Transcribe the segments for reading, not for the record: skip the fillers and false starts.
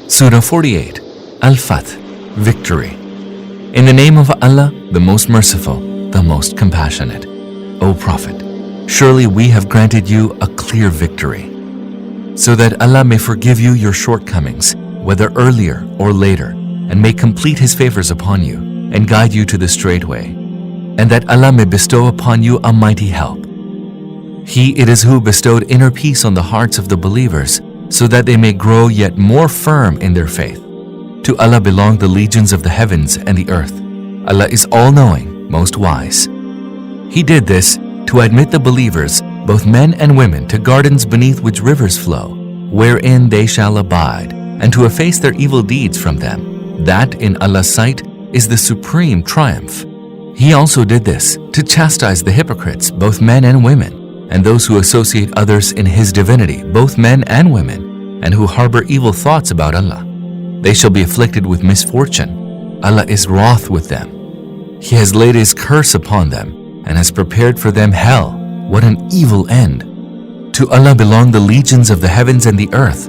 Surah 48, Al-Fath, Victory. In the name of Allah, the most merciful, the most compassionate. O Prophet, surely we have granted you a clear victory, so that Allah may forgive you your shortcomings, whether earlier or later, and may complete His favors upon you, and guide you to the straight way, and that Allah may bestow upon you a mighty help. He it is who bestowed inner peace on the hearts of the believers, so that they may grow yet more firm in their faith. To Allah belong the legions of the heavens and the earth. Allah is all-knowing, most wise. He did this to admit the believers, both men and women, to gardens beneath which rivers flow, wherein they shall abide, and to efface their evil deeds from them. That, in Allah's sight, is the supreme triumph. He also did this to chastise the hypocrites, both men and women, and those who associate others in His divinity, both men and women, and who harbor evil thoughts about Allah. They shall be afflicted with misfortune. Allah is wroth with them. He has laid His curse upon them, and has prepared for them hell. What an evil end! To Allah belong the legions of the heavens and the earth.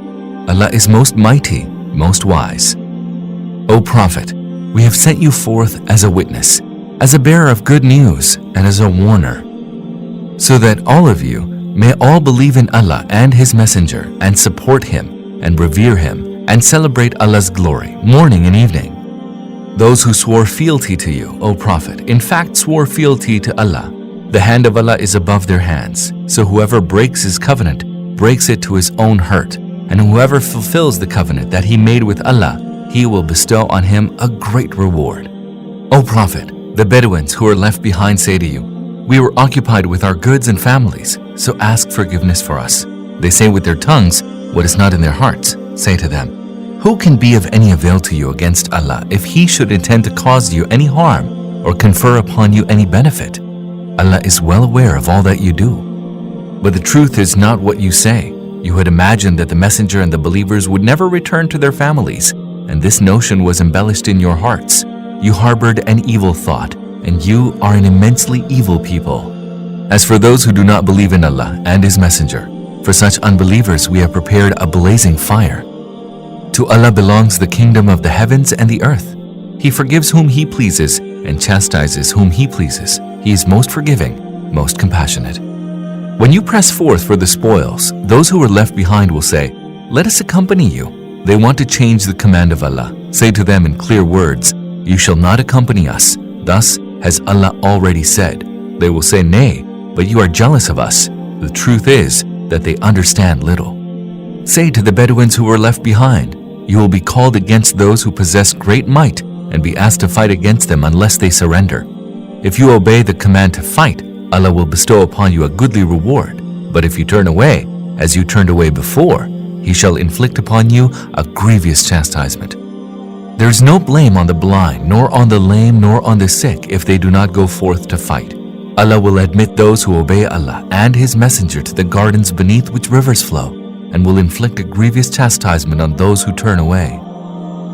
Allah is most mighty, most wise. O Prophet, we have sent you forth as a witness, as a bearer of good news, and as a warner, so that all of you may all believe in Allah and His Messenger, and support Him, and revere Him, and celebrate Allah's glory, morning and evening. Those who swore fealty to you, O Prophet, in fact swore fealty to Allah. The hand of Allah is above their hands, so whoever breaks His covenant breaks it to his own hurt, and whoever fulfills the covenant that he made with Allah, He will bestow on him a great reward. O Prophet, the Bedouins who are left behind say to you, we were occupied with our goods and families, so ask forgiveness for us. They say with their tongues what is not in their hearts. Say to them, who can be of any avail to you against Allah if He should intend to cause you any harm or confer upon you any benefit? Allah is well aware of all that you do. But the truth is not what you say. You had imagined that the Messenger and the believers would never return to their families, and this notion was embellished in your hearts. You harbored an evil thought, and you are an immensely evil people. As for those who do not believe in Allah and His Messenger, for such unbelievers we have prepared a blazing fire. To Allah belongs the kingdom of the heavens and the earth. He forgives whom He pleases and chastises whom He pleases. He is most forgiving, most compassionate. When you press forth for the spoils, those who are left behind will say, let us accompany you. They want to change the command of Allah. Say to them in clear words, you shall not accompany us. Thus has Allah already said. They will say, nay, but you are jealous of us. The truth is that they understand little. Say to the Bedouins who were left behind, you will be called against those who possess great might and be asked to fight against them unless they surrender. If you obey the command to fight, Allah will bestow upon you a goodly reward. But if you turn away, as you turned away before, He shall inflict upon you a grievous chastisement. There is no blame on the blind, nor on the lame, nor on the sick, if they do not go forth to fight. Allah will admit those who obey Allah and His Messenger to the gardens beneath which rivers flow, and will inflict a grievous chastisement on those who turn away.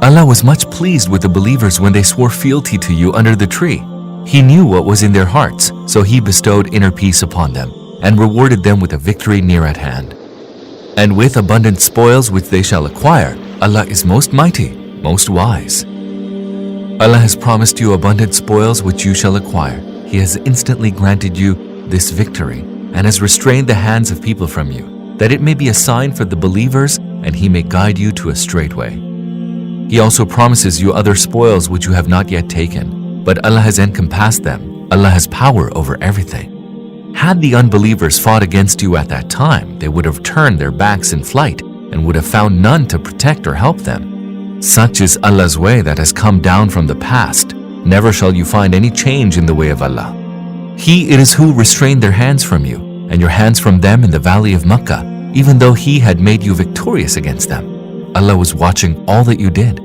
Allah was much pleased with the believers when they swore fealty to you under the tree. He knew what was in their hearts, so He bestowed inner peace upon them, and rewarded them with a victory near at hand. And with abundant spoils which they shall acquire, Allah is most mighty, most wise. Allah has promised you abundant spoils which you shall acquire. He has instantly granted you this victory, and has restrained the hands of people from you, that it may be a sign for the believers, and He may guide you to a straight way. He also promises you other spoils which you have not yet taken, but Allah has encompassed them. Allah has power over everything. Had the unbelievers fought against you at that time, they would have turned their backs in flight, and would have found none to protect or help them. Such is Allah's way that has come down from the past. Never shall you find any change in the way of Allah. He it is who restrained their hands from you, and your hands from them in the valley of Makkah, even though He had made you victorious against them. Allah was watching all that you did.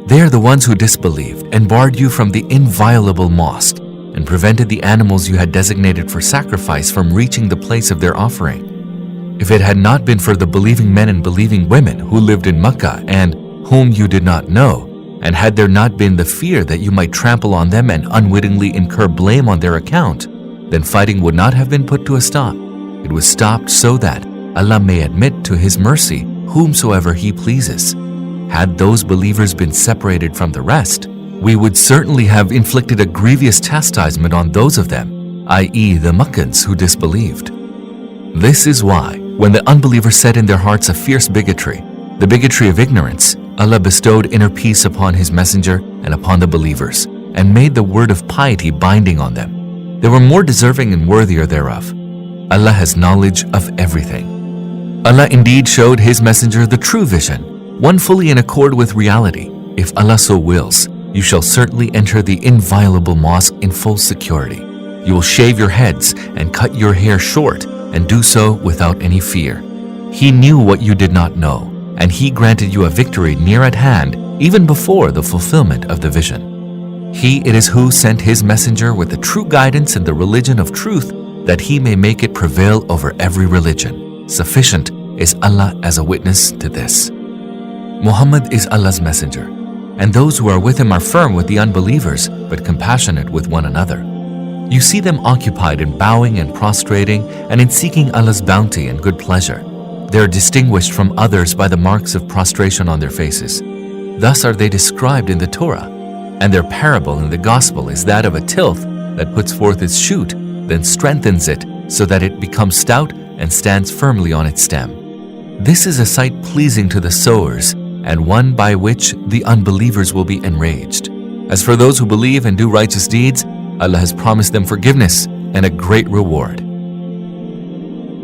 They are the ones who disbelieved and barred you from the inviolable mosque, and prevented the animals you had designated for sacrifice from reaching the place of their offering. If it had not been for the believing men and believing women who lived in Makkah and whom you did not know, and had there not been the fear that you might trample on them and unwittingly incur blame on their account, then fighting would not have been put to a stop. It was stopped so that Allah may admit to His mercy whomsoever He pleases. Had those believers been separated from the rest, we would certainly have inflicted a grievous chastisement on those of them, i.e. the Makkans who disbelieved. This is why, when the unbelievers set in their hearts a fierce bigotry, the bigotry of ignorance, Allah bestowed inner peace upon His Messenger and upon the believers, and made the word of piety binding on them. They were more deserving and worthier thereof. Allah has knowledge of everything. Allah indeed showed His Messenger the true vision, one fully in accord with reality. If Allah so wills, you shall certainly enter the inviolable mosque in full security. You will shave your heads and cut your hair short, and do so without any fear. He knew what you did not know, and He granted you a victory near at hand, even before the fulfillment of the vision. He it is who sent His Messenger with the true guidance and the religion of truth, that He may make it prevail over every religion. Sufficient is Allah as a witness to this. Muhammad is Allah's messenger, and those who are with him are firm with the unbelievers, but compassionate with one another. You see them occupied in bowing and prostrating, and in seeking Allah's bounty and good pleasure. They are distinguished from others by the marks of prostration on their faces. Thus are they described in the Torah, and their parable in the Gospel is that of a tilth that puts forth its shoot, then strengthens it so that it becomes stout and stands firmly on its stem. This is a sight pleasing to the sowers, and one by which the unbelievers will be enraged. As for those who believe and do righteous deeds, Allah has promised them forgiveness and a great reward.